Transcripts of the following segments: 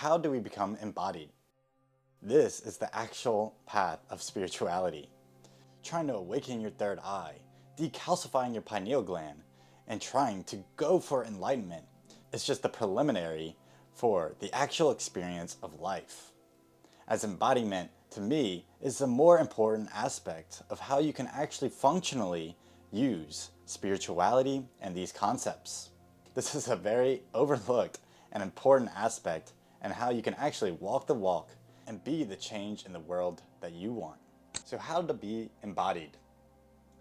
How do we become embodied? This is the actual path of spirituality. Trying to awaken your third eye, decalcifying your pineal gland, and trying to go for enlightenment is just the preliminary for the actual experience of life. As embodiment, to me, is the more important aspect of how you can actually functionally use spirituality and these concepts. This is a very overlooked and important aspect and how you can actually walk the walk and be the change in the world that you want. So how to be embodied?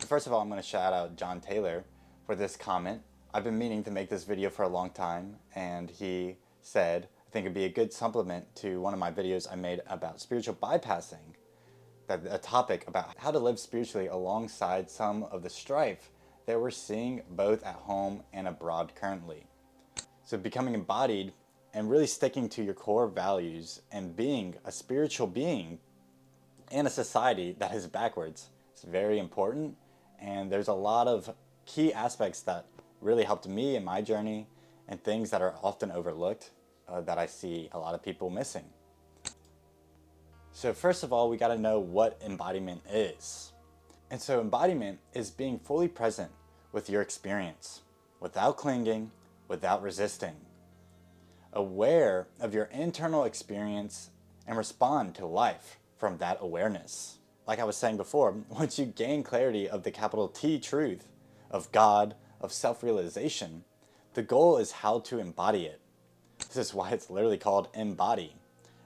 First of all, I'm going to shout out John Taylor for this comment. I've been meaning to make this video for a long time, and he said, I think it'd be a good supplement to one of my videos I made about spiritual bypassing, that a topic about how to live spiritually alongside some of the strife that we're seeing both at home and abroad currently. So becoming embodied and really sticking to your core values and being a spiritual being in a society that is backwards is very important, and there's a lot of key aspects that really helped me in my journey and things that are often overlooked that I see a lot of people missing. So first of all, we got to know what embodiment is. And so embodiment is being fully present with your experience, without clinging, without resisting, aware of your internal experience and respond to life from that awareness. Like I was saying before, once you gain clarity of the capital T truth, of God, of self-realization, the goal is how to embody it. This is why it's literally called embody,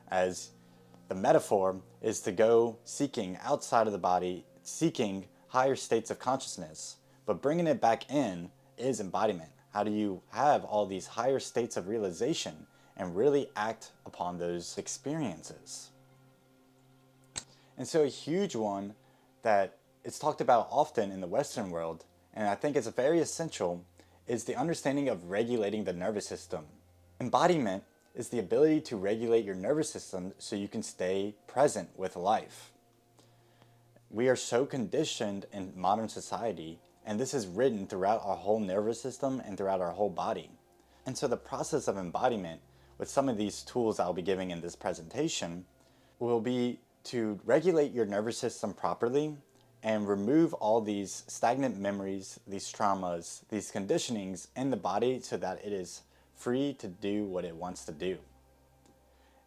as the metaphor is to go seeking outside of the body, seeking higher states of consciousness, but bringing it back in is embodiment. How do you have all these higher states of realization and really act upon those experiences? And so a huge one that it's talked about often in the Western world, and I think it's very essential, is the understanding of regulating the nervous system. Embodiment is the ability to regulate your nervous system so you can stay present with life. We are so conditioned in modern society, and this is written throughout our whole nervous system and throughout our whole body. And so the process of embodiment, with some of these tools I'll be giving in this presentation, will be to regulate your nervous system properly and remove all these stagnant memories, these traumas, these conditionings in the body so that it is free to do what it wants to do.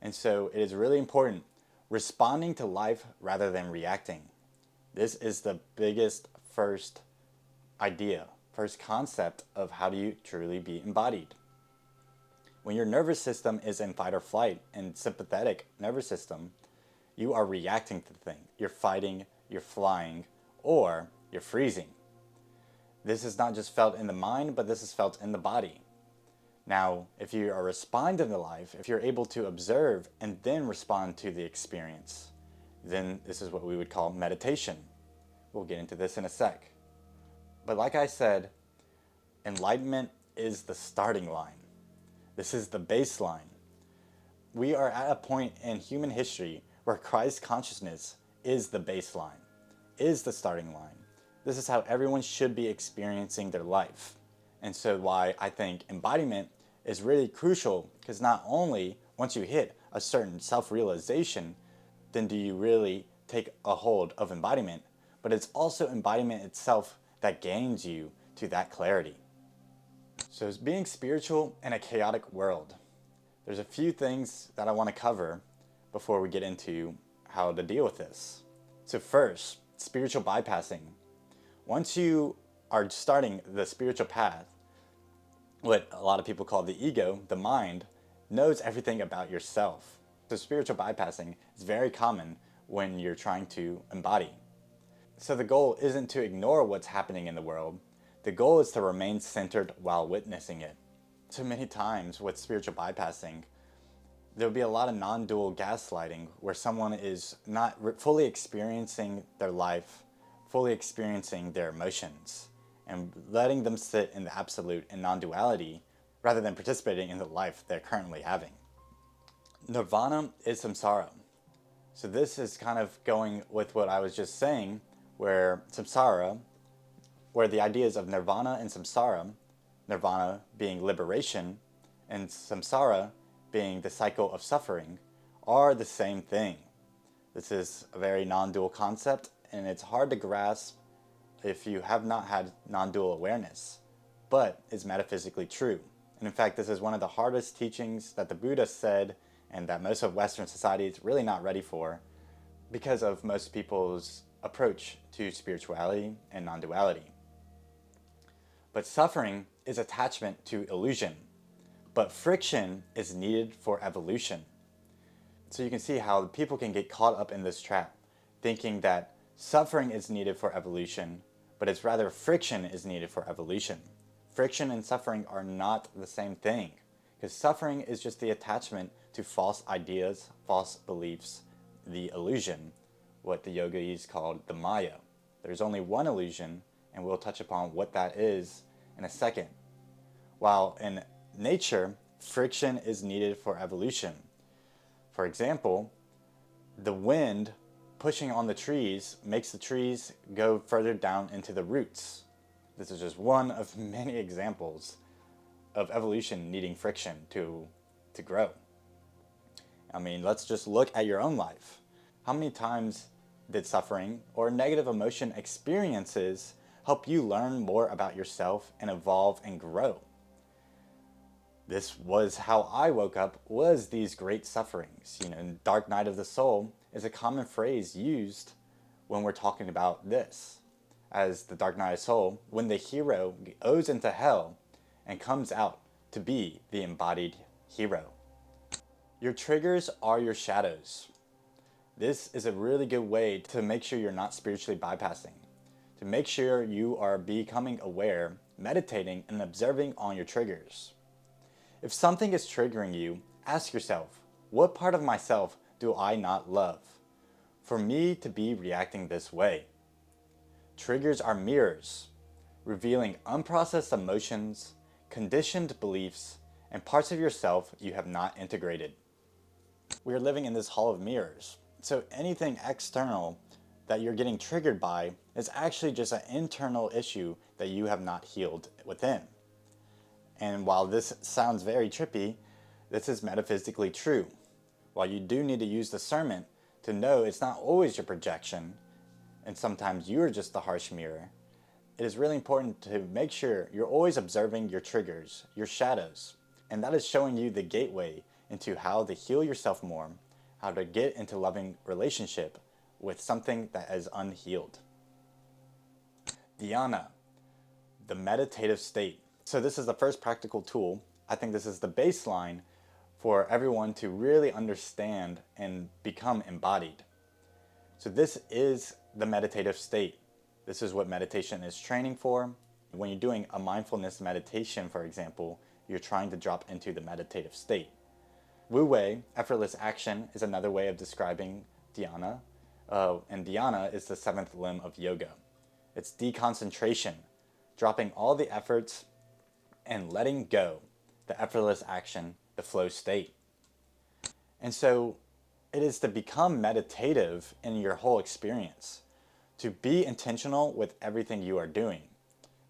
And so it is really important responding to life rather than reacting. This is the biggest first idea, first concept of how do you truly be embodied. When your nervous system is in fight or flight and sympathetic nervous system, you are reacting to things. You're fighting, you're flying, or you're freezing. This is not just felt in the mind, but this is felt in the body. Now, if you are responding to life, if you're able to observe and then respond to the experience, then this is what we would call meditation. We'll get into this in a sec. But like I said, enlightenment is the starting line. This is the baseline. We are at a point in human history where Christ consciousness is the baseline, is the starting line. This is how everyone should be experiencing their life. And so why I think embodiment is really crucial, because not only once you hit a certain self-realization, then do you really take a hold of embodiment, but it's also embodiment itself that gains you to that clarity. So as being spiritual in a chaotic world, there's a few things that I want to cover before we get into how to deal with this. So first, spiritual bypassing. Once you are starting the spiritual path, what a lot of people call the ego, the mind, knows everything about yourself. So spiritual bypassing is very common when you're trying to embody. So the goal isn't to ignore what's happening in the world. The goal is to remain centered while witnessing it. So many times with spiritual bypassing, there'll be a lot of non-dual gaslighting where someone is not fully experiencing their life, fully experiencing their emotions, and letting them sit in the absolute and non-duality rather than participating in the life they're currently having. Nirvana is samsara. So this is kind of going with what I was just saying, where samsara, where the ideas of nirvana and samsara, nirvana being liberation and samsara being the cycle of suffering, are the same thing. This is a very non-dual concept, and it's hard to grasp if you have not had non-dual awareness, but is metaphysically true. And in fact, this is one of the hardest teachings that the Buddha said, and that most of Western society is really not ready for, because of most people's approach to spirituality and non-duality. But suffering is attachment to illusion, but friction is needed for evolution. So you can see how people can get caught up in this trap, thinking that suffering is needed for evolution, but it's rather friction is needed for evolution. Friction and suffering are not the same thing, because suffering is just the attachment to false ideas, false beliefs, the illusion, what the yogis called the Maya. There's only one illusion, and we'll touch upon what that is in a second. While in nature, friction is needed for evolution. For example, the wind pushing on the trees makes the trees go further down into the roots. This is just one of many examples of evolution needing friction to grow. I mean, let's just look at your own life. How many times did suffering or negative emotion experiences help you learn more about yourself and evolve and grow? This was how I woke up, was these great sufferings. Dark night of the soul is a common phrase used when we're talking about this. As the dark night of soul, when the hero goes into hell and comes out to be the embodied hero. Your triggers are your shadows. This is a really good way to make sure you're not spiritually bypassing, to make sure you are becoming aware, meditating, and observing on your triggers. If something is triggering you, ask yourself, what part of myself do I not love for me to be reacting this way? Triggers are mirrors, revealing unprocessed emotions, conditioned beliefs, and parts of yourself you have not integrated. We are living in this hall of mirrors, so anything external that you're getting triggered by is actually just an internal issue that you have not healed within. And while this sounds very trippy, this is metaphysically true. While you do need to use discernment to know it's not always your projection, and sometimes you're just the harsh mirror, it is really important to make sure you're always observing your triggers, your shadows, and that is showing you the gateway into how to heal yourself more, how to get into loving relationship with something that is unhealed. Dhyana, the meditative state. So this is the first practical tool. I think this is the baseline for everyone to really understand and become embodied. So this is the meditative state. This is what meditation is training for. When you're doing a mindfulness meditation, for example, you're trying to drop into the meditative state. Wu Wei, effortless action, is another way of describing dhyana. And dhyana is the seventh limb of yoga. It's deconcentration, dropping all the efforts and letting go, the effortless action, the flow state. And so it is to become meditative in your whole experience, to be intentional with everything you are doing.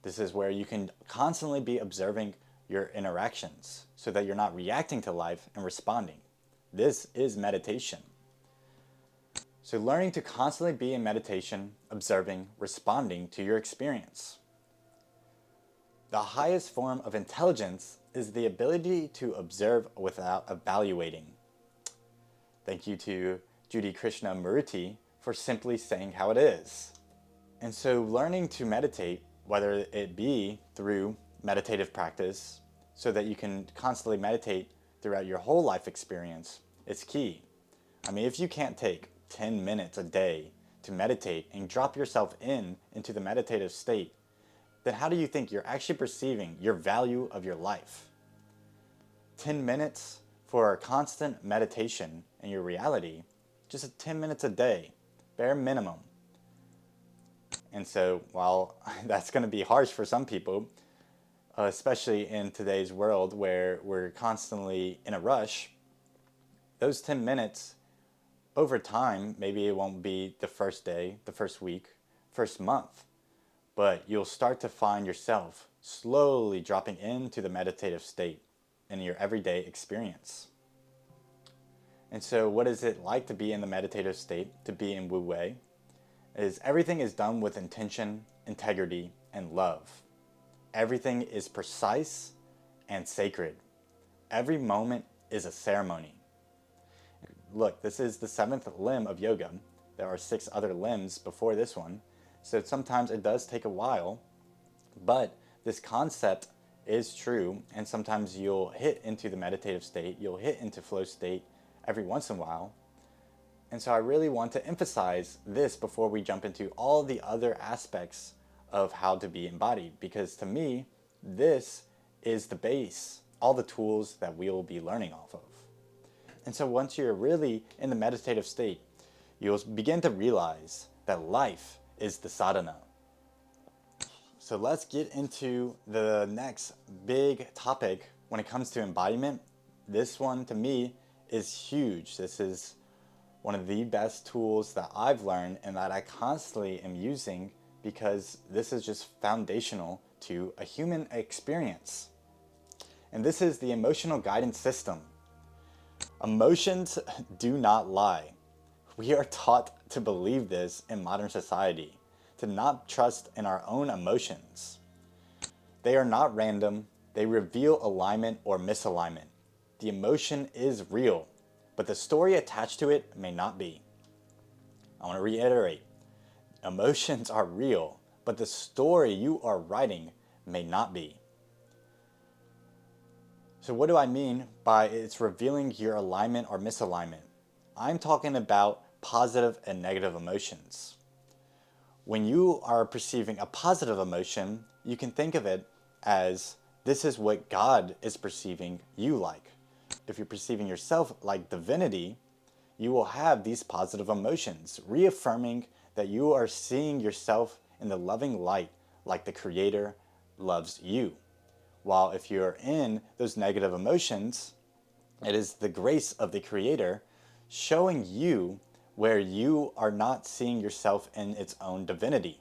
This is where you can constantly be observing your interactions so that you're not reacting to life and responding. This is meditation. So learning to constantly be in meditation, observing, responding to your experience. The highest form of intelligence is the ability to observe without evaluating. Thank you to Judy Krishna Maruti for simply saying how it is. And so learning to meditate, whether it be through meditative practice, so that you can constantly meditate throughout your whole life experience, is key. I mean, if you can't take 10 minutes a day to meditate and drop yourself into the meditative state, then how do you think you're actually perceiving your value of your life? 10 minutes for a constant meditation in your reality, just 10 minutes a day, bare minimum. And so while that's going to be harsh for some people, especially in today's world where we're constantly in a rush, those 10 minutes over time, maybe it won't be the first day, the first week, first month, but you'll start to find yourself slowly dropping into the meditative state in your everyday experience. And so what is it like to be in the meditative state, to be in Wu Wei? Is everything is done with intention, integrity, and love. Everything is precise and sacred. Every moment is a ceremony. Look, this is the 7th limb of yoga. There are 6 other limbs before this one, so sometimes it does take a while, but this concept is true, and sometimes you'll hit into the meditative state, you'll hit into flow state every once in a while. And so I really want to emphasize this before we jump into all the other aspects of how to be embodied, because to me, this is the base, all the tools that we will be learning off of. And so once you're really in the meditative state, you'll begin to realize that life is the sadhana. So let's get into the next big topic when it comes to embodiment. This one to me is huge. This is one of the best tools that I've learned and that I constantly am using, because this is just foundational to a human experience. And this is the emotional guidance system. Emotions do not lie. We are taught to believe this in modern society, to not trust in our own emotions. They are not random. They reveal alignment or misalignment. The emotion is real, but the story attached to it may not be. I want to reiterate, emotions are real, but the story you are writing may not be. So what do I mean by it's revealing your alignment or misalignment? I'm talking about positive and negative emotions. When you are perceiving a positive emotion, you can think of it as this is what God is perceiving you like. If you're perceiving yourself like divinity, you will have these positive emotions, reaffirming that you are seeing yourself in the loving light like the Creator loves you. While if you're in those negative emotions, it is the grace of the Creator showing you where you are not seeing yourself in its own divinity.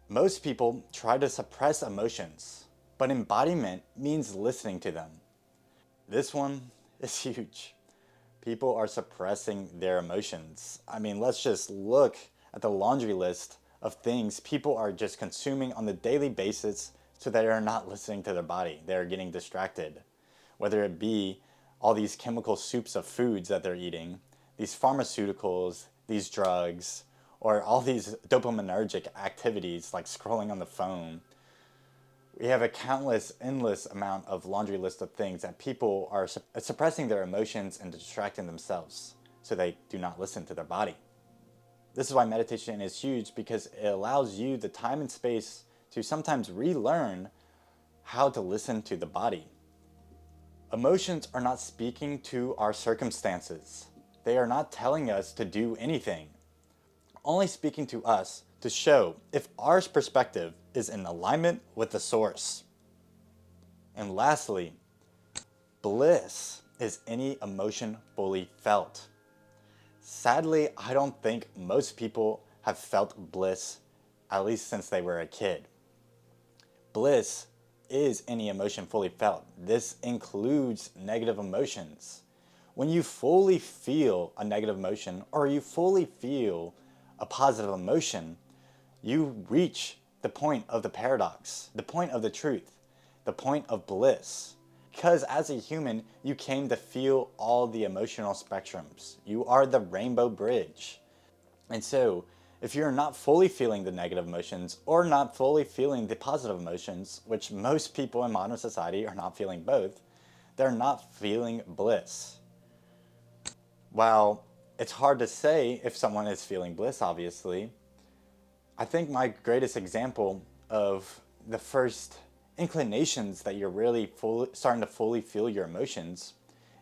Most people try to suppress emotions, but embodiment means listening to them. This one is huge. People are suppressing their emotions. I mean, let's just look at the laundry list of things people are just consuming on the daily basis, so they are not listening to their body. They're getting distracted. Whether it be all these chemical soups of foods that they're eating, these pharmaceuticals, these drugs, or all these dopaminergic activities like scrolling on the phone. We have a endless amount of laundry list of things that people are suppressing their emotions and distracting themselves so they do not listen to their body. This is why meditation is huge, because it allows you the time and space to sometimes relearn how to listen to the body. Emotions are not speaking to our circumstances. They are not telling us to do anything. Only speaking to us to show if our perspective is in alignment with the source. And lastly, bliss is any emotion fully felt. Sadly, I don't think most people have felt bliss, at least since they were a kid. Bliss is any emotion fully felt. This includes negative emotions. When you fully feel a negative emotion, or you fully feel a positive emotion, you reach the point of the paradox, the point of the truth, the point of bliss. Because as a human, you came to feel all the emotional spectrums. You are the rainbow bridge. And so, if you're not fully feeling the negative emotions or not fully feeling the positive emotions, which most people in modern society are not feeling both, they're not feeling bliss. While it's hard to say if someone is feeling bliss, obviously, I think my greatest example of the first inclinations that you're really starting to fully feel your emotions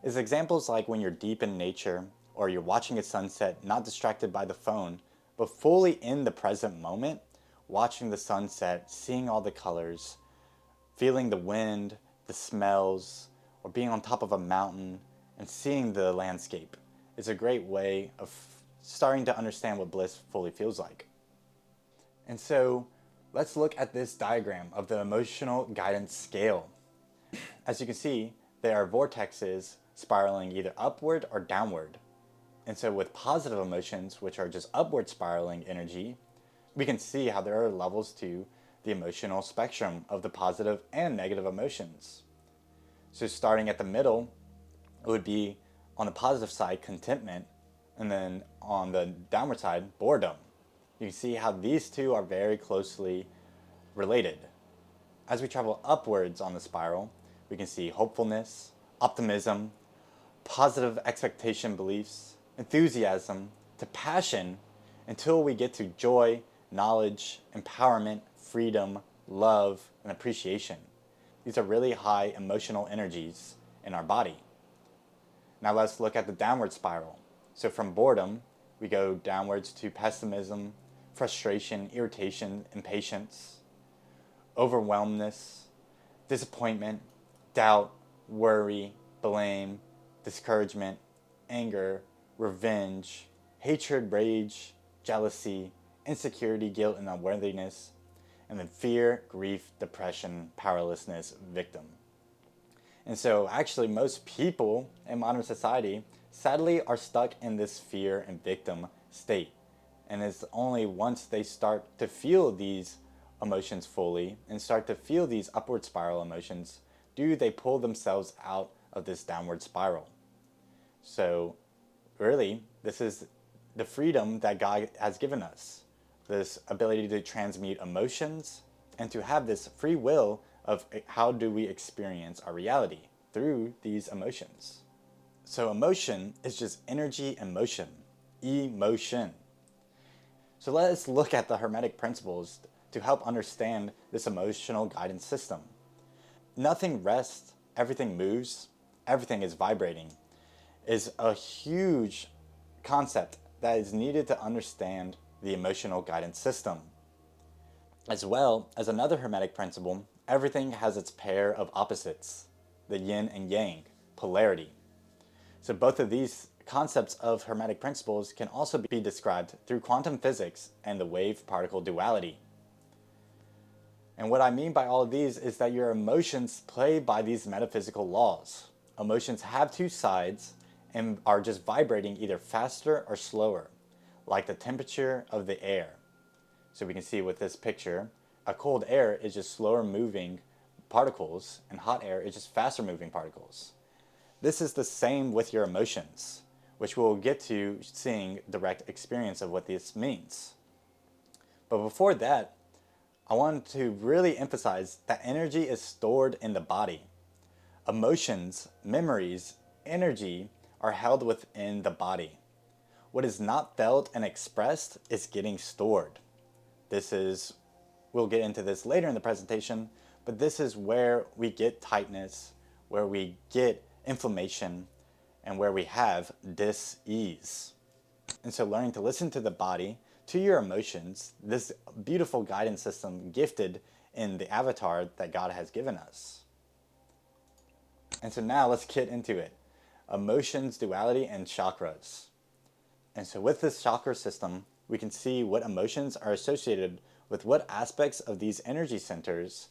is examples like when you're deep in nature, or you're watching a sunset, not distracted by the phone, but fully in the present moment, watching the sunset, seeing all the colors, feeling the wind, the smells, or being on top of a mountain and seeing the landscape. Is a great way of starting to understand what bliss fully feels like. And so let's look at this diagram of the emotional guidance scale. As you can see, there are vortexes spiraling either upward or downward. And so with positive emotions, which are just upward spiraling energy, we can see how there are levels to the emotional spectrum of the positive and negative emotions. So starting at the middle, it would be on the positive side, contentment, and then on the downward side, boredom. You can see how these two are very closely related. As we travel upwards on the spiral, we can see hopefulness, optimism, positive expectation beliefs, enthusiasm, to passion, until we get to joy, knowledge, empowerment, freedom, love, and appreciation. These are really high emotional energies in our body. Now let's look at the downward spiral. So from boredom, we go downwards to pessimism, frustration, irritation, impatience, overwhelmness, disappointment, doubt, worry, blame, discouragement, anger, revenge, hatred, rage, jealousy, insecurity, guilt, and unworthiness, and then fear, grief, depression, powerlessness, victim. And so actually most people in modern society sadly are stuck in this fear and victim state. And it's only once they start to feel these emotions fully and start to feel these upward spiral emotions do they pull themselves out of this downward spiral. So really, this is the freedom that God has given us, this ability to transmute emotions and to have this free will of how do we experience our reality through these emotions. So emotion is just energy and motion, emotion. So let us look at the Hermetic principles to help understand this emotional guidance system. Nothing rests, everything moves, everything is vibrating, is a huge concept that is needed to understand the emotional guidance system. As well as another Hermetic principle, everything has its pair of opposites, the yin and yang, polarity. So both of these concepts of Hermetic principles can also be described through quantum physics and the wave-particle duality. And what I mean by all of these is that your emotions play by these metaphysical laws. Emotions have two sides and are just vibrating either faster or slower, like the temperature of the air. So we can see with this picture, a cold air is just slower moving particles and hot air is just faster moving particles. This is the same with your emotions, which we'll get to seeing direct experience of what this means. But before that, I want to really emphasize that energy is stored in the body. Emotions, memories, energy are held within the body. What is not felt and expressed is getting stored. We'll get into this later in the presentation, but this is where we get tightness, where we get inflammation, and where we have dis-ease. And so learning to listen to the body, to your emotions, this beautiful guidance system gifted in the avatar that God has given us. And so now let's get into it. Emotions, duality, and chakras. And so with this chakra system, we can see what emotions are associated with what aspects of these energy centers,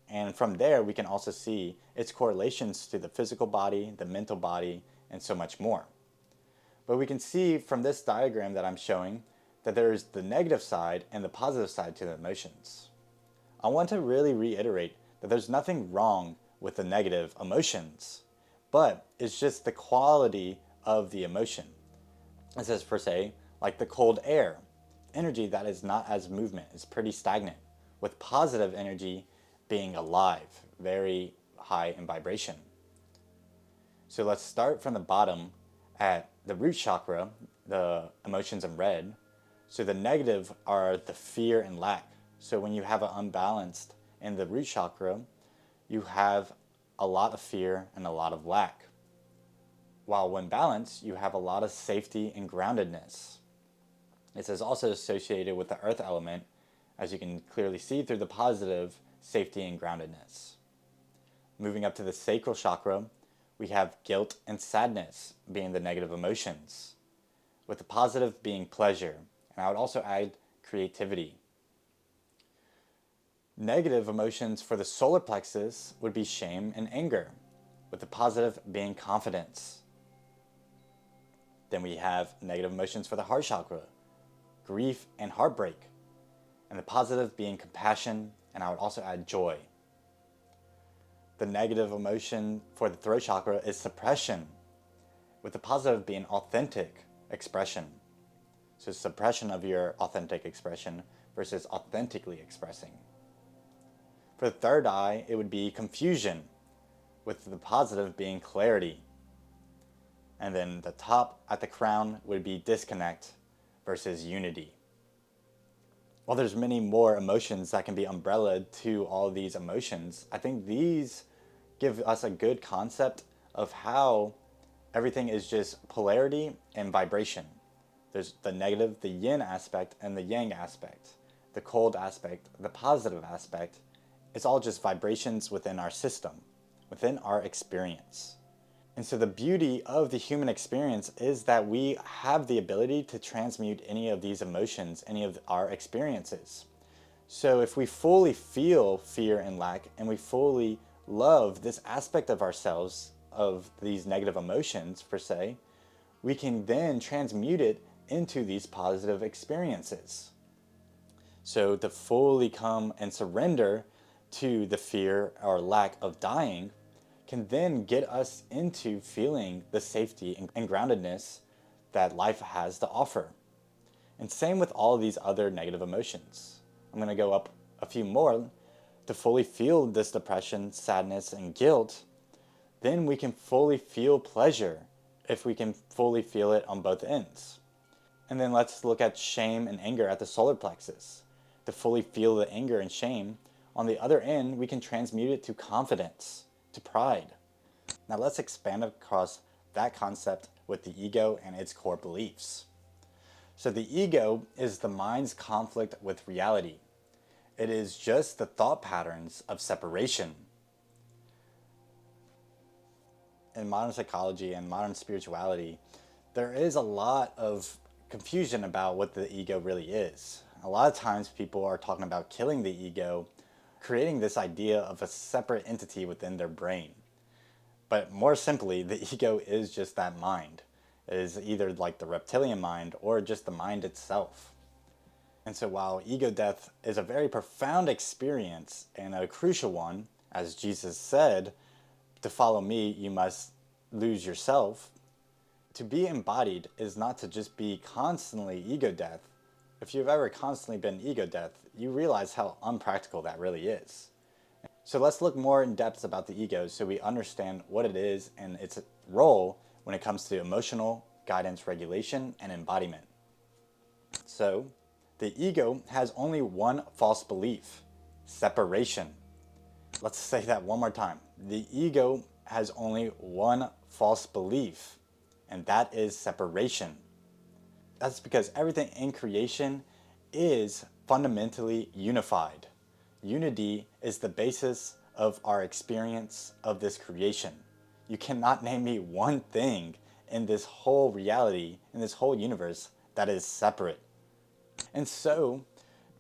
and from there we can also see its correlations to the physical body, the mental body, and so much more. But we can see from this diagram that I'm showing that there's the negative side and the positive side to the emotions. I want to really reiterate that there's nothing wrong with the negative emotions, but it's just the quality of the emotion. It says per se, like the cold air, energy that is not as movement, is pretty stagnant, with positive energy being alive, very high in vibration. So let's start from the bottom at the root chakra, the emotions in red. So the negative are the fear and lack. So when you have an unbalanced in the root chakra, you have a lot of fear and a lot of lack. While when balanced, you have a lot of safety and groundedness. It is also associated with the earth element, as you can clearly see through the positive safety and groundedness. Moving up to the sacral chakra, we have guilt and sadness being the negative emotions, with the positive being pleasure, and I would also add creativity. Negative emotions for the solar plexus would be shame and anger, with the positive being confidence. Then we have negative emotions for the heart chakra, grief and heartbreak. And the positive being compassion, and I would also add joy. The negative emotion for the throat chakra is suppression, with the positive being authentic expression. So suppression of your authentic expression versus authentically expressing. For the third eye, it would be confusion, with the positive being clarity. And then the top at the crown would be disconnect versus unity. While there's many more emotions that can be umbrellaed to all these emotions, I think these give us a good concept of how everything is just polarity and vibration. There's the negative, the yin aspect, and the yang aspect. The cold aspect, the positive aspect. It's all just vibrations within our system, within our experience. And so the beauty of the human experience is that we have the ability to transmute any of these emotions, any of our experiences. So if we fully feel fear and lack, and we fully love this aspect of ourselves, of these negative emotions per se, we can then transmute it into these positive experiences. So to fully come and surrender to the fear or lack of dying can then get us into feeling the safety and groundedness that life has to offer. And same with all of these other negative emotions. I'm going to go up a few more. To fully feel this depression, sadness, and guilt, then we can fully feel pleasure if we can fully feel it on both ends. And then let's look at shame and anger at the solar plexus. To fully feel the anger and shame, on the other end, we can transmute it to confidence, to pride. Now let's expand across that concept with the ego and its core beliefs. So the ego is the mind's conflict with reality. It is just the thought patterns of separation. In modern psychology and modern spirituality, there is a lot of confusion about what the ego really is. A lot of times people are talking about killing the ego, creating this idea of a separate entity within their brain. But more simply, the ego is just that mind. It is either like the reptilian mind or just the mind itself. And so while ego death is a very profound experience and a crucial one, as Jesus said, to follow me, you must lose yourself. To be embodied is not to just be constantly ego death. If you've ever constantly been ego death, you realize how unpractical that really is. So let's look more in depth about the ego so we understand what it is and its role when it comes to emotional guidance, regulation, and embodiment. So the ego has only one false belief: separation. Let's say that one more time. The ego has only one false belief, and that is separation. That's because everything in creation is fundamentally unified. Unity is the basis of our experience of this creation. You cannot name me one thing in this whole reality, in this whole universe, that is separate. And so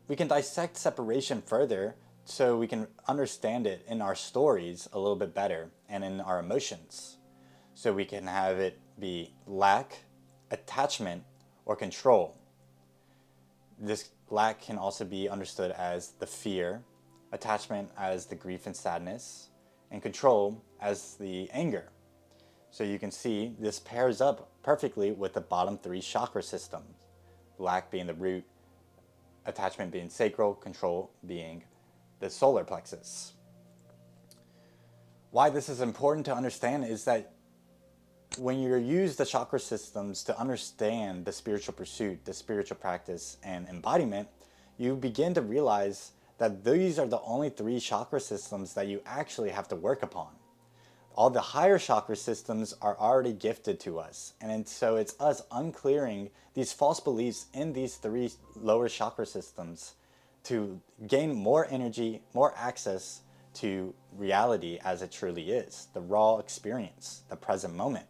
we can dissect separation further so we can understand it in our stories a little bit better and in our emotions. So we can have it be lack, attachment, or control. This lack can also be understood as the fear, attachment as the grief and sadness, and control as the anger. So you can see this pairs up perfectly with the bottom three chakra systems. Lack being the root, attachment being sacral, control being the solar plexus. Why this is important to understand is that when you use the chakra systems to understand the spiritual pursuit, the spiritual practice, and embodiment, you begin to realize that these are the only three chakra systems that you actually have to work upon. All the higher chakra systems are already gifted to us, and so it's us unclearing these false beliefs in these three lower chakra systems to gain more energy, more access to reality as it truly is, the raw experience, the present moment.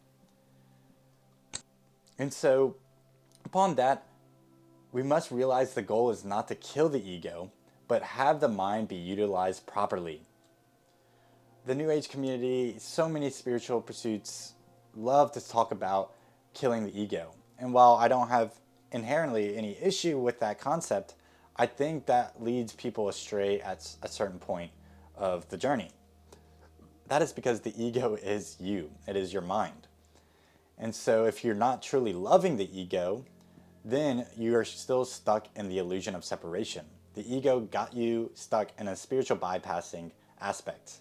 And so, upon that, we must realize the goal is not to kill the ego, but have the mind be utilized properly. The New Age community, so many spiritual pursuits love to talk about killing the ego. And while I don't have inherently any issue with that concept, I think that leads people astray at a certain point of the journey. That is because the ego is you, it is your mind. And so if you're not truly loving the ego, then you are still stuck in the illusion of separation. The ego got you stuck in a spiritual bypassing aspect.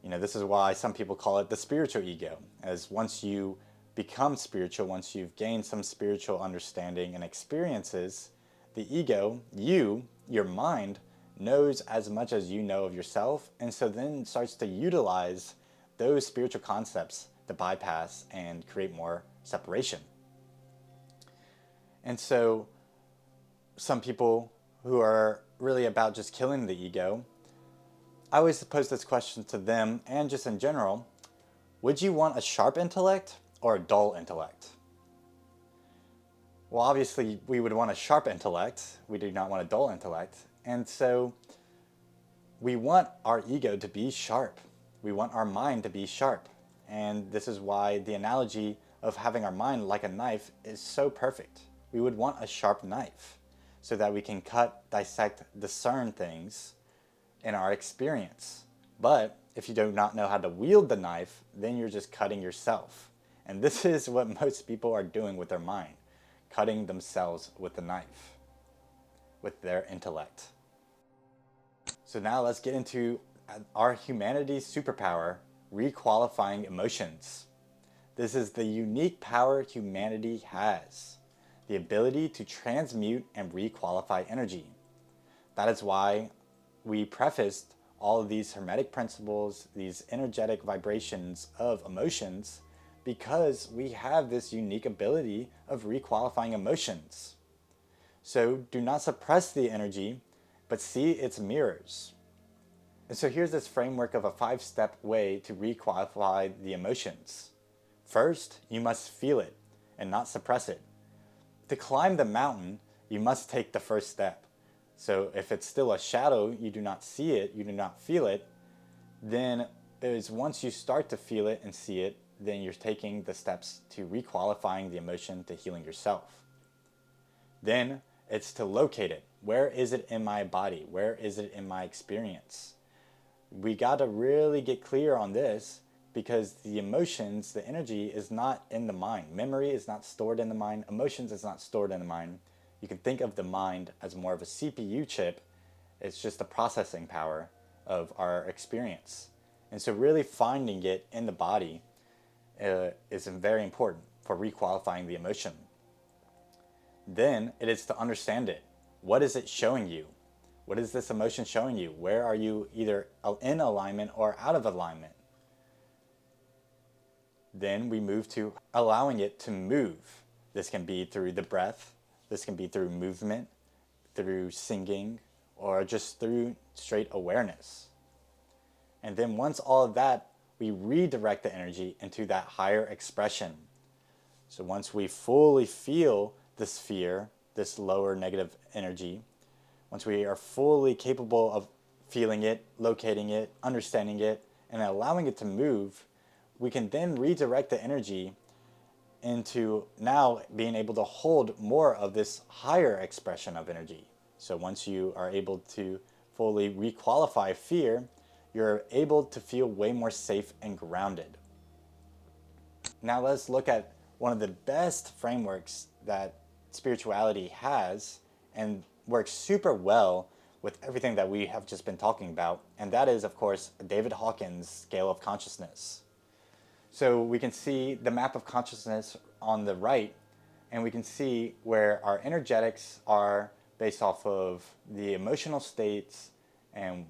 This is why some people call it the spiritual ego, as once you become spiritual, once you've gained some spiritual understanding and experiences, the ego, your mind, knows as much as you know of yourself, and so then starts to utilize those spiritual concepts to bypass and create more separation. And so some people who are really about just killing the ego, I always pose this question to them and just in general: would you want a sharp intellect or a dull intellect? Well, obviously we would want a sharp intellect. We do not want a dull intellect. And so we want our ego to be sharp. We want our mind to be sharp. And this is why the analogy of having our mind like a knife is so perfect. We would want a sharp knife so that we can cut, dissect, discern things in our experience. But if you do not know how to wield the knife, then you're just cutting yourself. And this is what most people are doing with their mind, cutting themselves with the knife, with their intellect. So now let's get into our humanity's superpower, requalifying emotions. This is the unique power humanity has, the ability to transmute and requalify energy. That is why we prefaced all of these hermetic principles, these energetic vibrations of emotions, because we have this unique ability of requalifying emotions. So do not suppress the energy, but see its mirrors. And so here's this framework of a 5-step way to requalify the emotions. First, you must feel it and not suppress it. To climb the mountain, you must take the first step. So if it's still a shadow, you do not see it, you do not feel it, then it is once you start to feel it and see it, then you're taking the steps to requalifying the emotion, to healing yourself. Then it's to locate it. Where is it in my body? Where is it in my experience? We got to really get clear on this, because the emotions, the energy is not in the mind. Memory is not stored in the mind. Emotions is not stored in the mind. You can think of the mind as more of a CPU chip. It's just the processing power of our experience. And so really finding it in the body is very important for requalifying the emotion. Then it is to understand it. What is it showing you? What is this emotion showing you? Where are you either in alignment or out of alignment? Then we move to allowing it to move. This can be through the breath. This can be through movement, through singing, or just through straight awareness. And then once all of that, we redirect the energy into that higher expression. So once we fully feel this fear, this lower negative energy, once we are fully capable of feeling it, locating it, understanding it, and allowing it to move, we can then redirect the energy into now being able to hold more of this higher expression of energy. So once you are able to fully requalify fear, you're able to feel way more safe and grounded. Now let's look at one of the best frameworks that spirituality has and works super well with everything that we have just been talking about, and that is, of course, David Hawkins' scale of consciousness. So we can see the map of consciousness on the right, and we can see where our energetics are based off of the emotional states and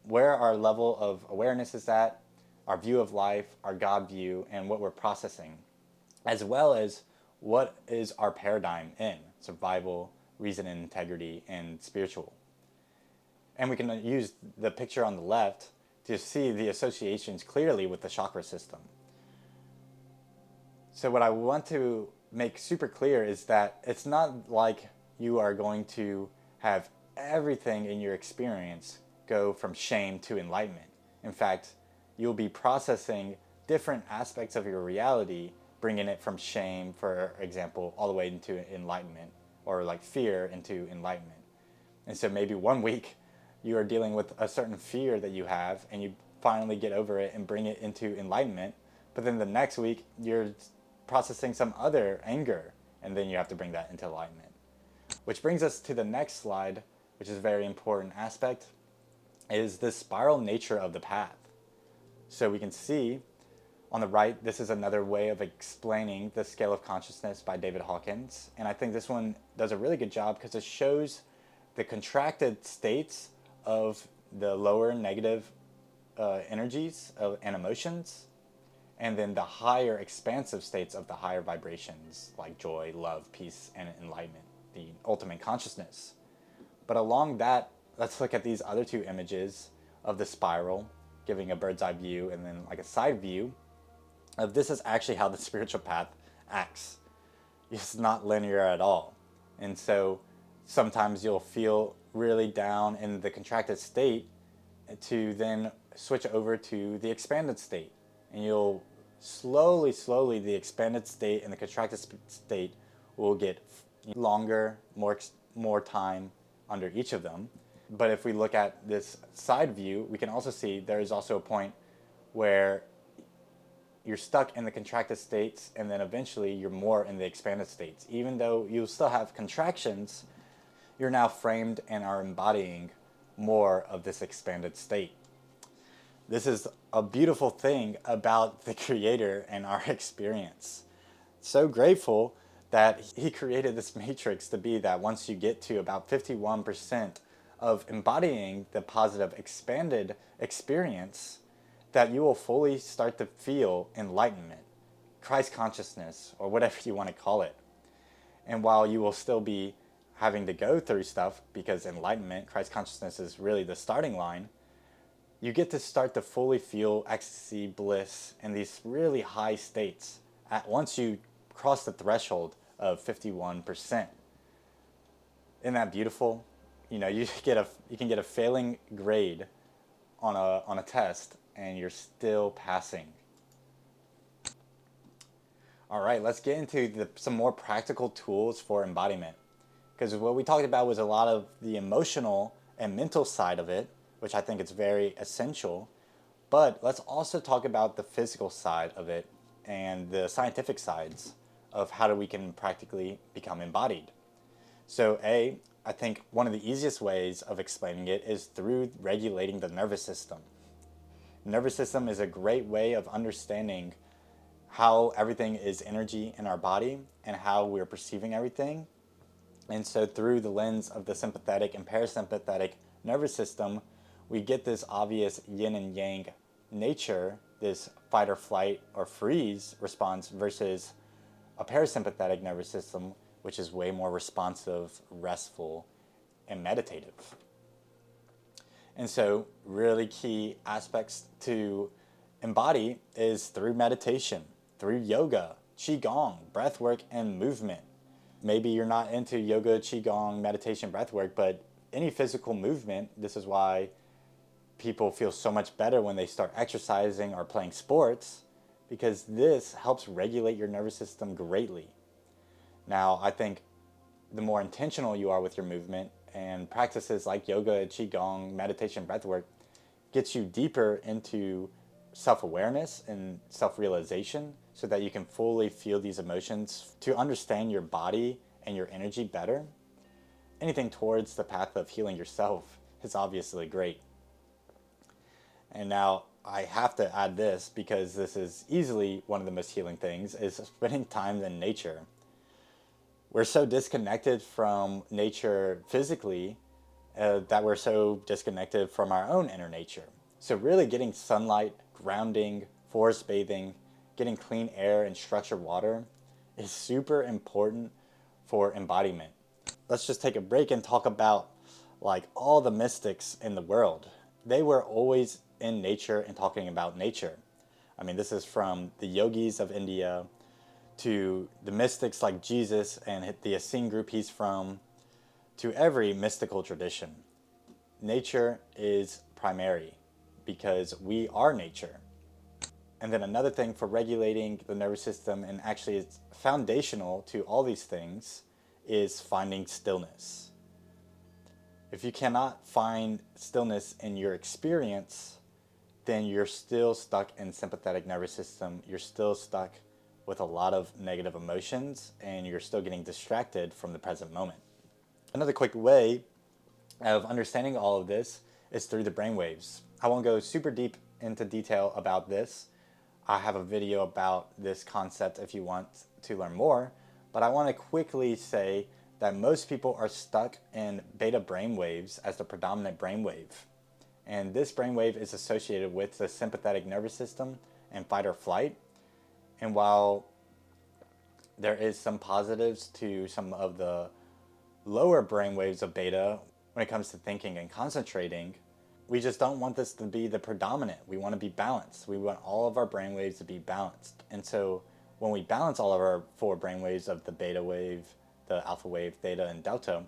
where our level of awareness is at, our view of life, our God view, and what we're processing, as well as what is our paradigm in survival, reason and integrity, and spiritual. And we can use the picture on the left to see the associations clearly with the chakra system. So what I want to make super clear is that it's not like you are going to have everything in your experience go from shame to enlightenment. In fact, you'll be processing different aspects of your reality bringing it from shame, for example, all the way into enlightenment, or like fear into enlightenment. And so maybe one week you are dealing with a certain fear that you have and you finally get over it and bring it into enlightenment. But then the next week you're processing some other anger and then you have to bring that into enlightenment. Which brings us to the next slide, which is a very important aspect, is the spiral nature of the path. So we can see on the right, this is another way of explaining the scale of consciousness by David Hawkins. And I think this one does a really good job because it shows the contracted states of the lower negative energies and emotions, and then the higher expansive states of the higher vibrations like joy, love, peace, and enlightenment, the ultimate consciousness. But along that, let's look at these other two images of the spiral, giving a bird's eye view and then like a side view of this is actually how the spiritual path acts. It's not linear at all. And so sometimes you'll feel really down in the contracted state to then switch over to the expanded state. And you'll slowly, the expanded state and the contracted state will get longer, more time under each of them. But if we look at this side view, we can also see there is also a point where you're stuck in the contracted states and then eventually you're more in the expanded states. Even though you still have contractions, you're now framed and are embodying more of this expanded state. This is a beautiful thing about the Creator and our experience. So grateful that He created this matrix to be that once you get to about 51% of embodying the positive expanded experience, that you will fully start to feel enlightenment, Christ consciousness, or whatever you want to call it. And while you will still be having to go through stuff, because enlightenment, Christ consciousness is really the starting line, you get to start to fully feel ecstasy, bliss, and these really high states once you cross the threshold of 51%. Isn't that beautiful? You know, you can get a failing grade on a test and you're still passing. All right, let's get into some more practical tools for embodiment. Because what we talked about was a lot of the emotional and mental side of it, which I think is very essential. But let's also talk about the physical side of it and the scientific sides of how we can practically become embodied. So I think one of the easiest ways of explaining it is through regulating the nervous system. The nervous system is a great way of understanding how everything is energy in our body and how we're perceiving everything. And so through the lens of the sympathetic and parasympathetic nervous system, we get this obvious yin and yang nature, this fight or flight or freeze response versus a parasympathetic nervous system, which is way more responsive, restful, and meditative. And so really key aspects to embody is through meditation, through yoga, qigong, breathwork, and movement. Maybe you're not into yoga, qigong, meditation, breathwork, but any physical movement, this is why people feel so much better when they start exercising or playing sports, because this helps regulate your nervous system greatly. Now, I think the more intentional you are with your movement and practices like yoga, qigong, meditation, breathwork gets you deeper into self-awareness and self-realization so that you can fully feel these emotions to understand your body and your energy better. Anything towards the path of healing yourself is obviously great. And now I have to add this because this is easily one of the most healing things, is spending time in nature. We're so disconnected from nature physically that we're so disconnected from our own inner nature. So really getting sunlight, grounding, forest bathing, getting clean air and structured water is super important for embodiment. Let's just take a break and talk about like all the mystics in the world. They were always in nature and talking about nature. I mean, this is from the yogis of India to the mystics like Jesus and the Essene group he's from, to every mystical tradition. Nature is primary because we are nature. And then another thing for regulating the nervous system, and actually it's foundational to all these things, is finding stillness. If you cannot find stillness in your experience, then you're still stuck in sympathetic nervous system. You're still stuck with a lot of negative emotions, and you're still getting distracted from the present moment. Another quick way of understanding all of this is through the brainwaves. I won't go super deep into detail about this. I have a video about this concept if you want to learn more, but I want to quickly say that most people are stuck in beta brainwaves as the predominant brainwave. And this brainwave is associated with the sympathetic nervous system and fight or flight. And while there is some positives to some of the lower brainwaves of beta when it comes to thinking and concentrating, we just don't want this to be the predominant. We want to be balanced. We want all of our brainwaves to be balanced. And so when we balance all of our four brainwaves of the beta wave, the alpha wave, theta, and delta,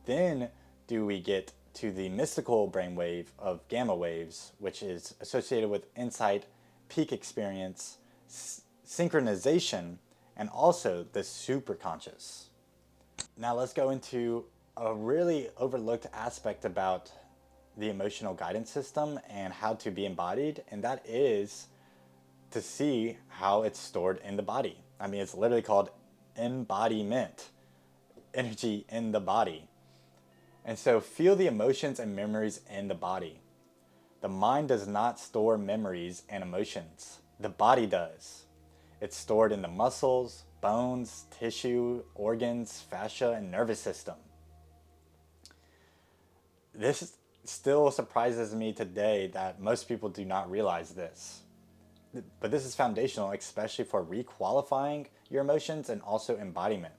then do we get to the mystical brainwave of gamma waves, which is associated with insight, peak experience, synchronization, and also the superconscious. Now let's go into a really overlooked aspect about the emotional guidance system and how to be embodied, and that is to see how it's stored in the body. I mean, it's literally called embodiment, energy in the body. And so feel the emotions and memories in the body. The mind does not store memories and emotions. The body does. It's stored in the muscles, bones, tissue, organs, fascia, and nervous system. This still surprises me today that most people do not realize this. But this is foundational, especially for requalifying your emotions and also embodiment.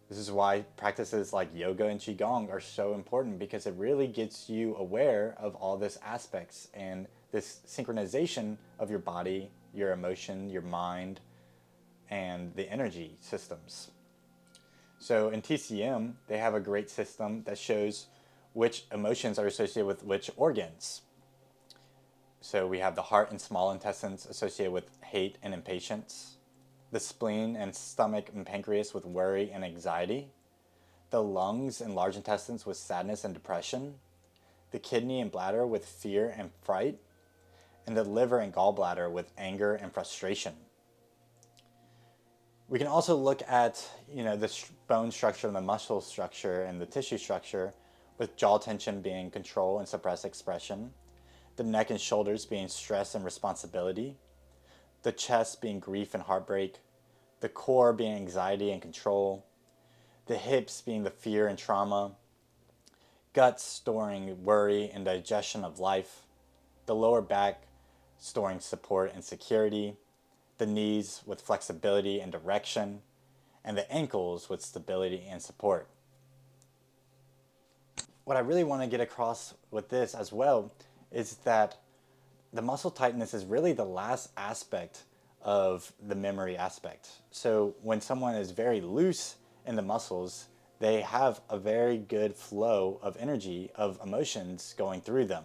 This is why practices like yoga and qigong are so important, because it really gets you aware of all these aspects and this synchronization of your body, your emotion, your mind, and the energy systems. So in TCM, they have a great system that shows which emotions are associated with which organs. So we have the heart and small intestines associated with hate and impatience, the spleen and stomach and pancreas with worry and anxiety, the lungs and large intestines with sadness and depression, the kidney and bladder with fear and fright, and the liver and gallbladder with anger and frustration. We can also look at, the bone structure and the muscle structure and the tissue structure, with jaw tension being control and suppressed expression, the neck and shoulders being stress and responsibility, the chest being grief and heartbreak, the core being anxiety and control, the hips being the fear and trauma, guts storing worry and digestion of life, the lower back storing support and security, the knees with flexibility and direction, and the ankles with stability and support. What I really want to get across with this as well is that the muscle tightness is really the last aspect of the memory aspect. So when someone is very loose in the muscles, they have a very good flow of energy, of emotions going through them.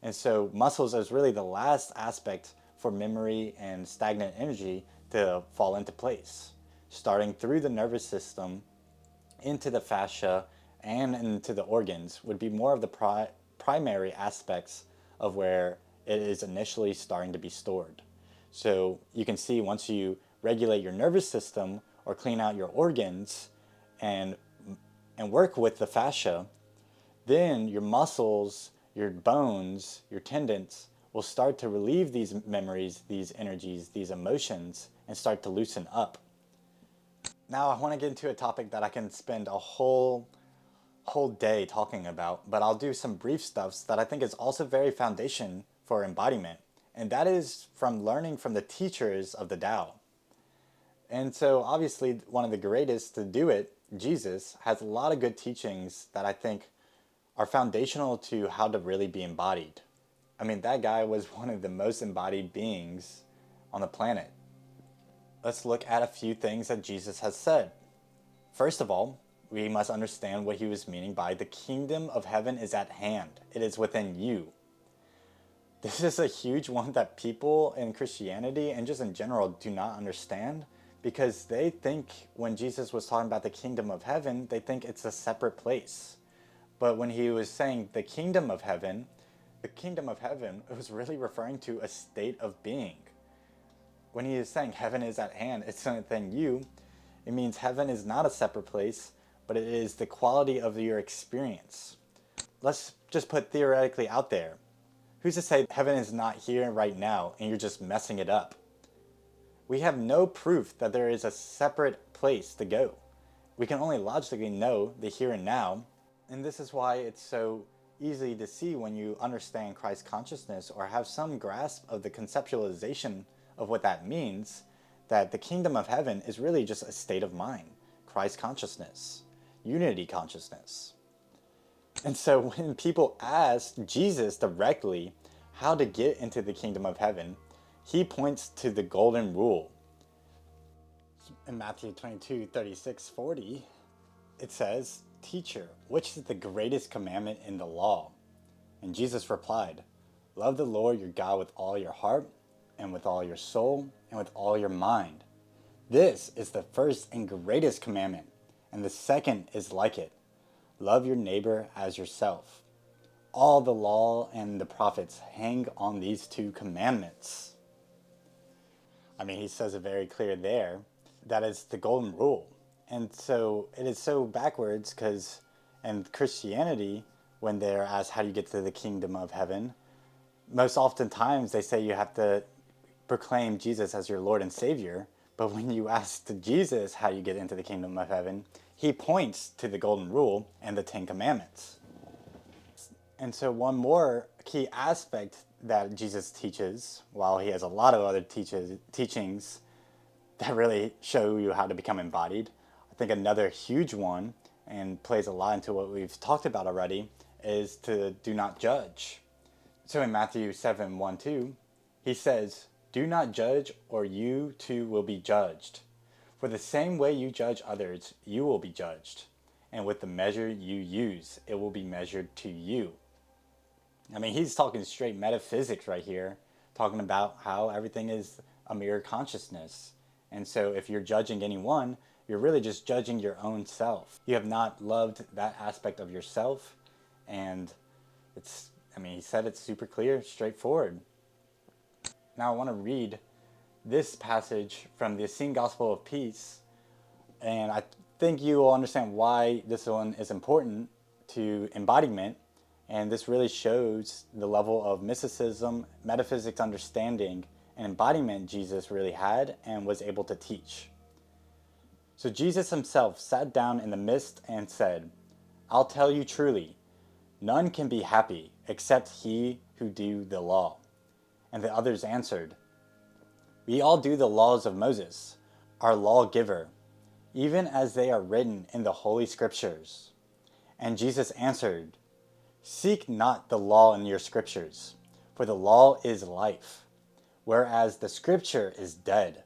And so muscles is really the last aspect for memory and stagnant energy to fall into place. Starting through the nervous system, into the fascia, and into the organs would be more of the primary aspects of where it is initially starting to be stored. So you can see once you regulate your nervous system or clean out your organs and work with the fascia, then your muscles, your bones, your tendons will start to relieve these memories, these energies, these emotions, and start to loosen up. Now I want to get into a topic that I can spend a whole day talking about, but I'll do some brief stuffs that I think is also very foundation for embodiment, and that is from learning from the teachers of the Tao. And so obviously one of the greatest to do it, Jesus, has a lot of good teachings that I think are foundational to how to really be embodied. I mean, that guy was one of the most embodied beings on the planet. Let's look at a few things that Jesus has said. First of all, we must understand what he was meaning by the kingdom of heaven is at hand. It is within you. This is a huge one that people in Christianity and just in general do not understand, because they think when Jesus was talking about the kingdom of heaven, they think it's a separate place. But when he was saying the kingdom of heaven, it was really referring to a state of being. When he is saying heaven is at hand, it's something you, it means heaven is not a separate place, but it is the quality of your experience. Let's just put theoretically out there. Who's to say heaven is not here right now and you're just messing it up? We have no proof that there is a separate place to go. We can only logically know the here and now, and this is why it's so easy to see when you understand Christ consciousness or have some grasp of the conceptualization of what that means, that the kingdom of heaven is really just a state of mind, Christ consciousness, unity consciousness. And so when people ask Jesus directly how to get into the kingdom of heaven, he points to the golden rule. In Matthew 22, 36, 40, it says, "Teacher, which is the greatest commandment in the law?" And Jesus replied, "Love the Lord your God with all your heart, and with all your soul, and with all your mind. This is the first and greatest commandment, and the second is like it. Love your neighbor as yourself. All the law and the prophets hang on these two commandments." I mean, he says it very clear there. That is the golden rule. And so it is so backwards because in Christianity, when they're asked how do you get to the kingdom of heaven, most oftentimes they say you have to proclaim Jesus as your Lord and Savior. But when you ask to Jesus how you get into the kingdom of heaven, he points to the golden rule and the 10 commandments. And so one more key aspect that Jesus teaches, while he has a lot of other teachings that really show you how to become embodied, I think another huge one, and plays a lot into what we've talked about already, is to do not judge. So in Matthew 7, 1, 2, he says, "Do not judge, or you too will be judged. For the same way you judge others, you will be judged. And with the measure you use, it will be measured to you." I mean, he's talking straight metaphysics right here, talking about how everything is a mere consciousness. And so if you're judging anyone, you're really just judging your own self. You have not loved that aspect of yourself. And he said it's super clear, straightforward. Now I want to read this passage from the Essene Gospel of Peace. And I think you will understand why this one is important to embodiment. And this really shows the level of mysticism, metaphysics understanding, and embodiment Jesus really had and was able to teach. So Jesus himself sat down in the midst and said, "I'll tell you truly, none can be happy except he who do the law." And the others answered, "We all do the laws of Moses, our lawgiver, even as they are written in the Holy Scriptures." And Jesus answered, "Seek not the law in your scriptures, for the law is life, whereas the scripture is dead.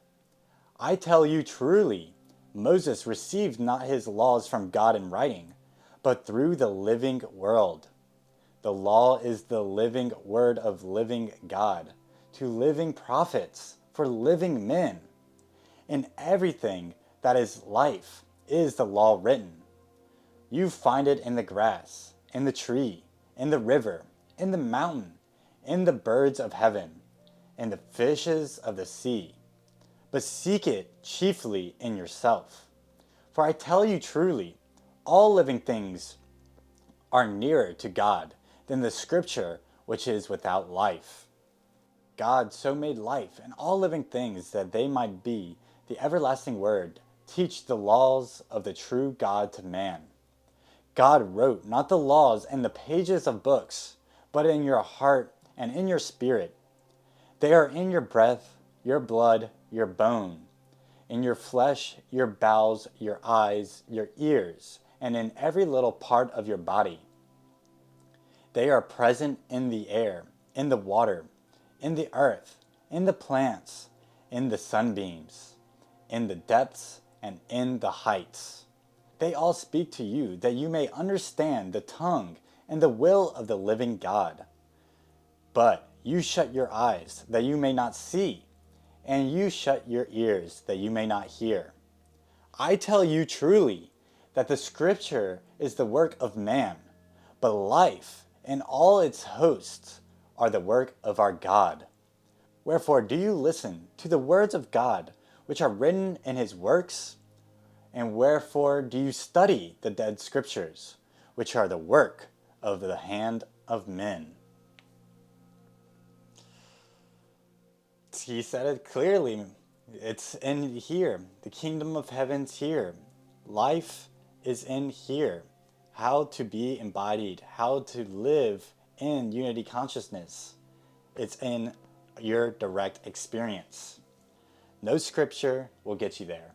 I tell you truly, Moses received not his laws from God in writing, but through the living world. The law is the living word of living God, to living prophets, for living men. In everything that is life is the law written. You find it in the grass, in the tree, in the river, in the mountain, in the birds of heaven, in the fishes of the sea. But seek it chiefly in yourself. For I tell you truly, all living things are nearer to God than the scripture which is without life. God so made life and all living things that they might be the everlasting word, teach the laws of the true God to man. God wrote not the laws in the pages of books, but in your heart and in your spirit. They are in your breath, your blood, your bone, in your flesh, your bowels, your eyes, your ears, and in every little part of your body. They are present in the air, in the water, in the earth, in the plants, in the sunbeams, in the depths, and in the heights. They all speak to you that you may understand the tongue and the will of the living God. But You shut your eyes that you may not see, and you shut your ears that you may not hear. I tell you truly that the scripture is the work of man, but life and all its hosts are the work of our God. Wherefore do you listen to the words of God, which are written in his works? And wherefore do you study the dead scriptures, which are the work of the hand of men? He said it clearly. It's in here. The kingdom of heaven's here. Life is in here. How to be embodied, how to live in unity consciousness. It's in your direct experience. No scripture will get you there.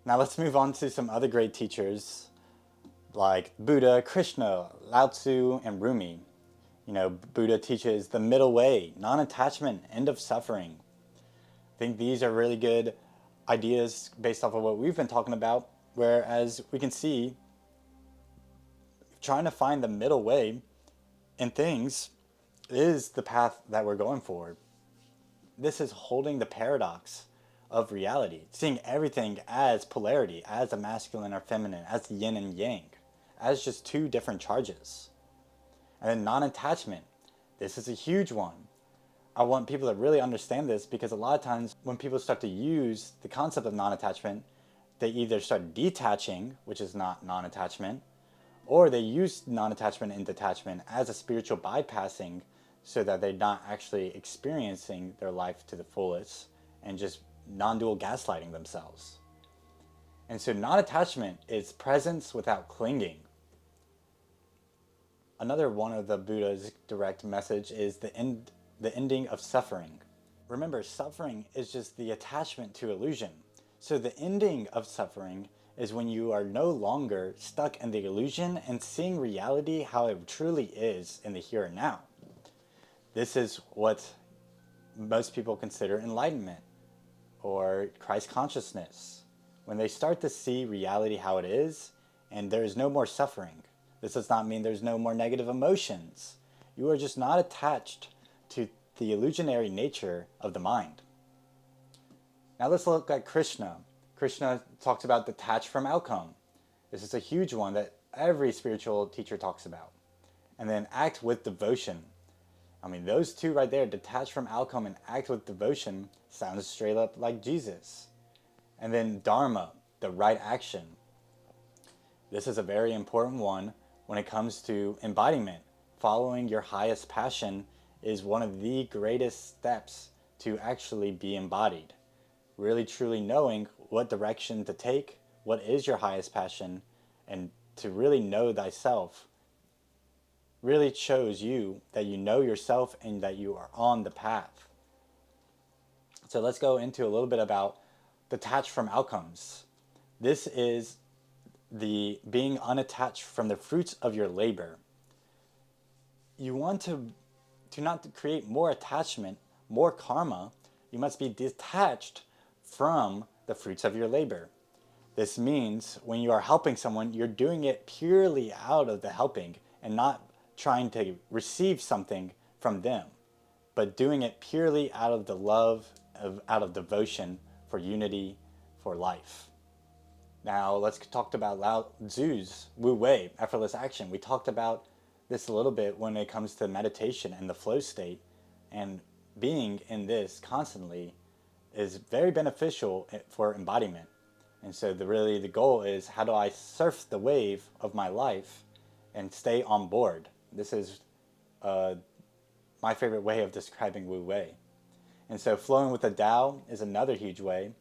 Now let's move on to some other great teachers like Buddha, Krishna, Lao Tzu, and Rumi. Buddha teaches the middle way, non-attachment, end of suffering. I think these are really good ideas based off of what we've been talking about, whereas we can see trying to find the middle way in things is the path that we're going for. This is holding the paradox of reality, seeing everything as polarity, as a masculine or feminine, as yin and yang, as just two different charges. And then non-attachment. This is a huge one. I want people to really understand this because a lot of times when people start to use the concept of non-attachment, they either start detaching, which is not non-attachment, or they use non-attachment and detachment as a spiritual bypassing so that they're not actually experiencing their life to the fullest and just non-dual gaslighting themselves. And so non-attachment is presence without clinging. Another one of the Buddha's direct message is the ending of suffering. Remember, suffering is just the attachment to illusion. So the ending of suffering is when you are no longer stuck in the illusion and seeing reality how it truly is in the here and now. This is what most people consider enlightenment or Christ consciousness. When they start to see reality how it is and there is no more suffering. This does not mean there's no more negative emotions. You are just not attached to the illusionary nature of the mind. Now let's look at Krishna. Krishna talks about detach from outcome. This is a huge one that every spiritual teacher talks about. And then act with devotion. Those two right there, detach from outcome and act with devotion, sounds straight up like Jesus. And then dharma, the right action. This is a very important one when it comes to embodiment. Following your highest passion is one of the greatest steps to actually be embodied. Really truly knowing what direction to take, what is your highest passion, and to really know thyself really shows you that you know yourself and that you are on the path. So let's go into a little bit about detach from outcomes. This is the being unattached from the fruits of your labor. You want to not create more attachment, more karma, you must be detached from the fruits of your labor. This means when you are helping someone, you're doing it purely out of the helping and not trying to receive something from them, but doing it purely out of the love, out of devotion for unity, for life. Now let's talk about Lao Tzu's Wu Wei, effortless action. We talked about this a little bit when it comes to meditation and the flow state, and being in this constantly is very beneficial for embodiment. And so the goal is, how do I surf the wave of my life and stay on board? This is my favorite way of describing Wu Wei. And so flowing with the Tao is another huge way,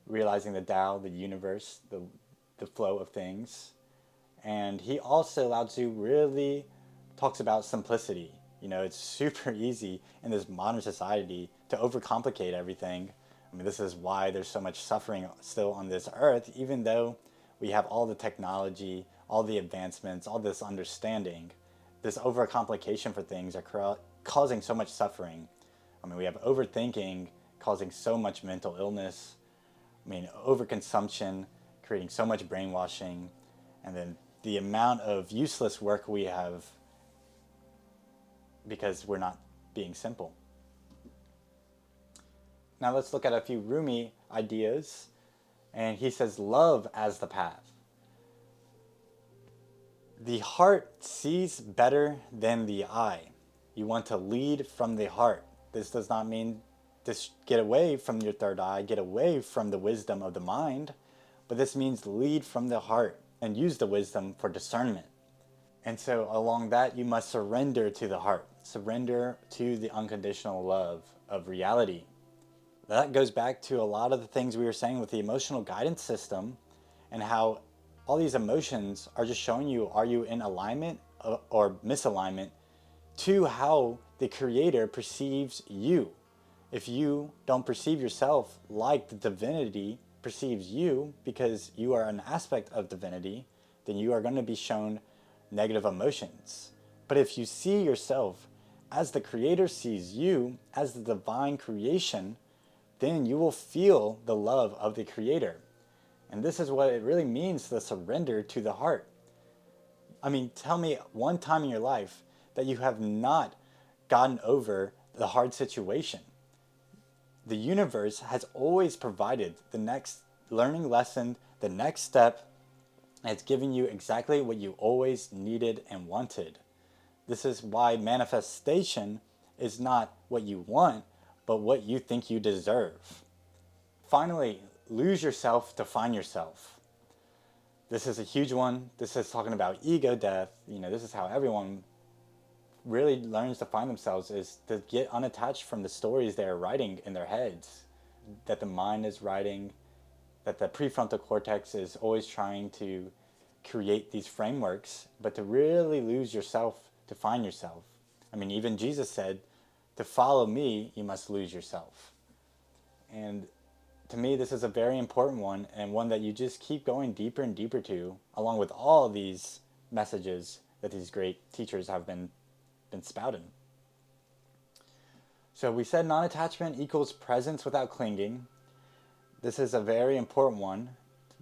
realizing the Tao, the universe, the flow of things. And he also, Lao Tzu, really talks about simplicity. It's super easy in this modern society to overcomplicate everything. This is why there's so much suffering still on this earth, even though we have all the technology, all the advancements, all this understanding. This overcomplication for things are causing so much suffering. We have overthinking causing so much mental illness. Overconsumption, creating so much brainwashing, and then the amount of useless work we have because we're not being simple. Now let's look at a few Rumi ideas. And he says, love as the path. The heart sees better than the eye. You want to lead from the heart. This does not mean just get away from your third eye, get away from the wisdom of the mind, but this means lead from the heart and use the wisdom for discernment. And so along that, you must surrender to the heart, surrender to the unconditional love of reality. That goes back to a lot of the things we were saying with the emotional guidance system and how all these emotions are just showing you, are you in alignment or misalignment to how the Creator perceives you. If you don't perceive yourself like the divinity perceives you because you are an aspect of divinity, then you are going to be shown negative emotions. But if you see yourself as the Creator sees you, as the divine creation, then you will feel the love of the Creator. And this is what it really means to surrender to the heart. I mean, tell me one time in your life that you have not gotten over the hard situation. The universe has always provided the next learning lesson, the next step, and it's giving you exactly what you always needed and wanted. This is why manifestation is not what you want, but what you think you deserve. Finally, lose yourself to find yourself. This is a huge one. This is talking about ego death. This is how everyone really learns to find themselves, is to get unattached from the stories they're writing in their heads, that the mind is writing, that the prefrontal cortex is always trying to create these frameworks, but to really lose yourself to find yourself. I mean, even Jesus said, to follow me, you must lose yourself. And to me, this is a very important one, and one that you just keep going deeper and deeper to, along with all these messages that these great teachers have been spouting. So we said non-attachment equals presence without clinging. This is a very important one.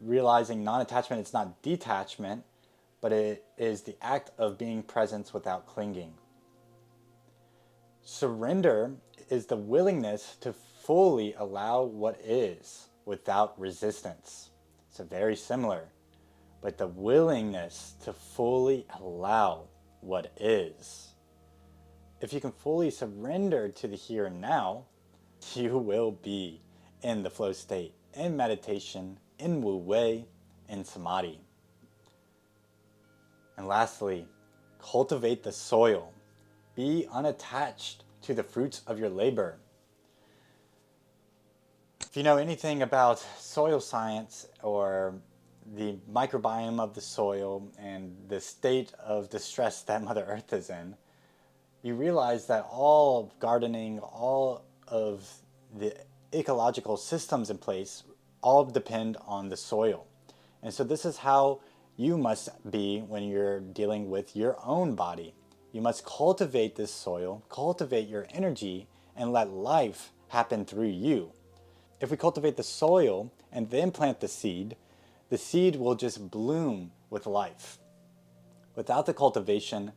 Realizing non-attachment is not detachment, but it is the act of being presence without clinging. Surrender is the willingness to fully allow what is without resistance. It's very similar, but the willingness to fully allow what is. If you can fully surrender to the here and now, you will be in the flow state, in meditation, in Wu Wei, in Samadhi. And lastly, cultivate the soil. Be unattached to the fruits of your labor. If you know anything about soil science or the microbiome of the soil and the state of distress that Mother Earth is in, you realize that all gardening, all of the ecological systems in place, all depend on the soil. And so this is how you must be when you're dealing with your own body. You must cultivate this soil, cultivate your energy, and let life happen through you. If we cultivate the soil and then plant the seed will just bloom with life. Without the cultivation,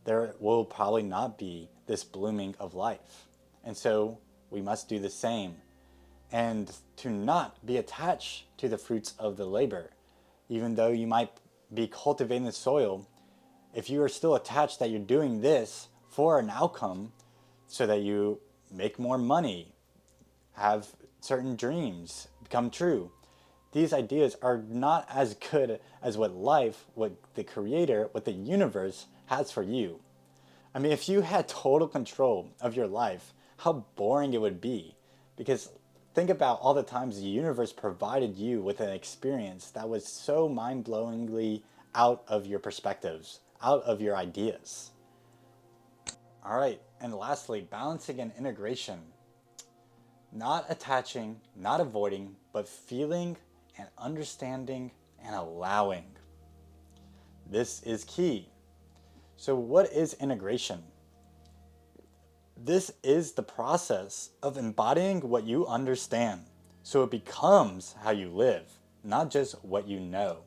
there will probably not be this blooming of life. And so we must do the same. And to not be attached to the fruits of the labor. Even though you might be cultivating the soil, if you are still attached that you're doing this for an outcome so that you make more money, have certain dreams become true, these ideas are not as good as what life, what the Creator, what the universe has for you. I mean, if you had total control of your life, how boring it would be. Because think about all the times the universe provided you with an experience that was so mind-blowingly out of your perspectives, out of your ideas. All right, and lastly, balancing and integration. Not attaching, not avoiding, but feeling and understanding and allowing. This is key. So what is integration? This is the process of embodying what you understand, so it becomes how you live, not just what you know.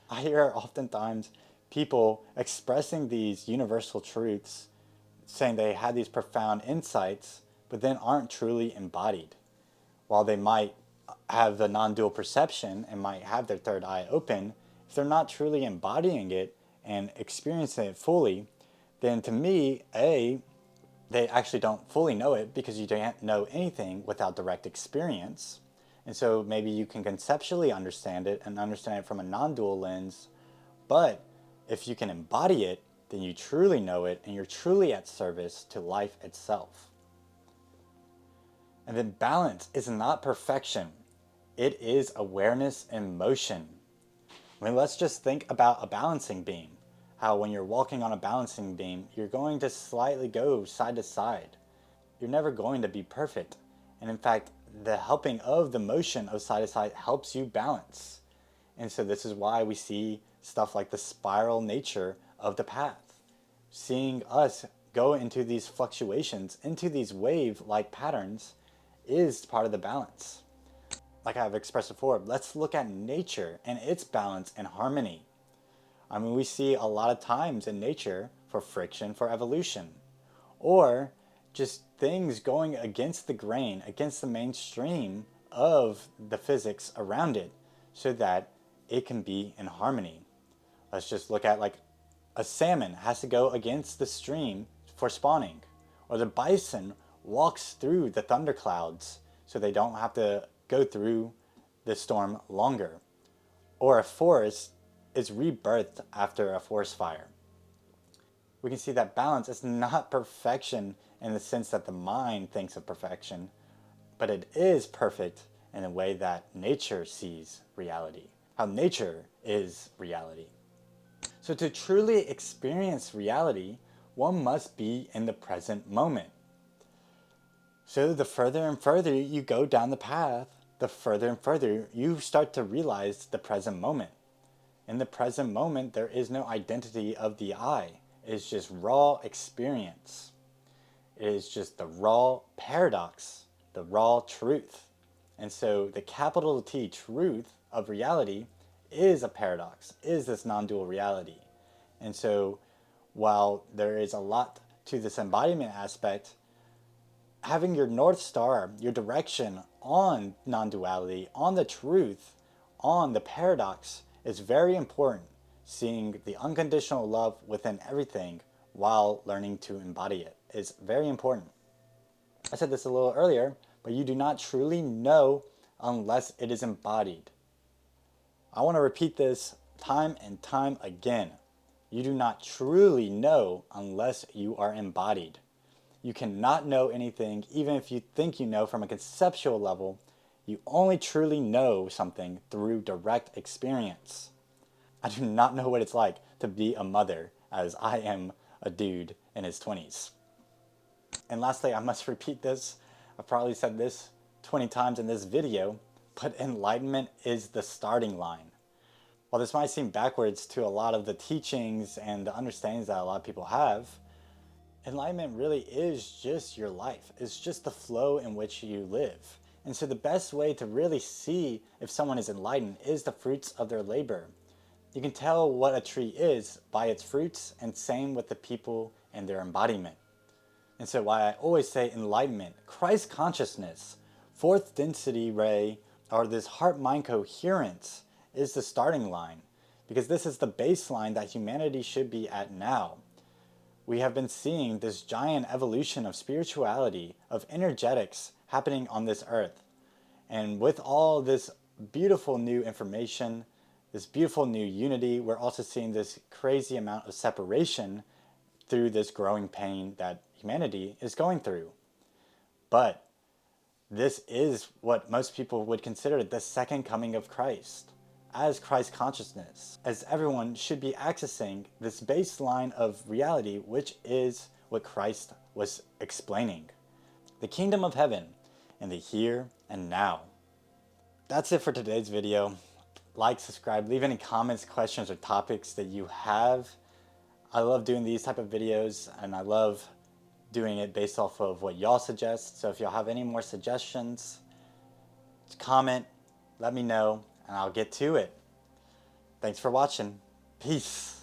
I hear oftentimes people expressing these universal truths saying they had these profound insights, but then aren't truly embodied. While they might have a non-dual perception and might have their third eye open, if they're not truly embodying it and experiencing it fully, then to me, they actually don't fully know it because you don't know anything without direct experience. And so maybe you can conceptually understand it and understand it from a non-dual lens, but if you can embody it, then you truly know it and you're truly at service to life itself. And then balance is not perfection. It is awareness in motion. I mean, let's just think about a balancing beam. How when you're walking on a balancing beam, you're going to slightly go side to side. You're never going to be perfect. And in fact, the helping of the motion of side to side helps you balance. And so this is why we see stuff like the spiral nature of the path. Seeing us go into these fluctuations, into these wave-like patterns, is part of the balance. Like I've expressed before, let's look at nature and its balance and harmony. I mean, we see a lot of times in nature for friction for evolution, or just things going against the grain, against the mainstream of the physics around it, so that it can be in harmony. Let's just look at like a salmon has to go against the stream for spawning, or the bison walks through the thunderclouds so they don't have to go through the storm longer, or a forest is rebirthed after a forest fire. We can see that balance is not perfection in the sense that the mind thinks of perfection, but it is perfect in the way that nature sees reality, how nature is reality. So to truly experience reality, one must be in the present moment. So the further and further you go down the path, the further and further you start to realize the present moment. In the present moment, there is no identity of the I. It is just raw experience. It is just the raw paradox, the raw truth. And so the capital T truth of reality is a paradox, is this non-dual reality. And so while there is a lot to this embodiment aspect, having your North Star, your direction on non-duality, on the truth, on the paradox is very important. Seeing the unconditional love within everything while learning to embody it is very important. I said this a little earlier, but you do not truly know unless it is embodied. I want to repeat this time and time again. You do not truly know unless you are embodied. You cannot know anything, even if you think you know from a conceptual level. You only truly know something through direct experience. I do not know what it's like to be a mother, as I am a dude in his 20s. And lastly, I must repeat this. I've probably said this 20 times in this video, but enlightenment is the starting line. While this might seem backwards to a lot of the teachings and the understandings that a lot of people have, enlightenment really is just your life. It's just the flow in which you live. And so the best way to really see if someone is enlightened is the fruits of their labor. You can tell what a tree is by its fruits, and same with the people and their embodiment. And so why I always say enlightenment, Christ consciousness, fourth density ray, or this heart-mind coherence is the starting line, because this is the baseline that humanity should be at now. We have been seeing this giant evolution of spirituality, of energetics happening on this earth. And with all this beautiful new information, this beautiful new unity, we're also seeing this crazy amount of separation through this growing pain that humanity is going through. But this is what most people would consider the second coming of Christ, as Christ consciousness, as everyone should be accessing this baseline of reality, which is what Christ was explaining. The kingdom of heaven in the here and now. That's it for today's video. Like, subscribe, leave any comments, questions, or topics that you have. I love doing these type of videos, and I love doing it based off of what y'all suggest. So if y'all have any more suggestions, comment, let me know, and I'll get to it. Thanks for watching. Peace.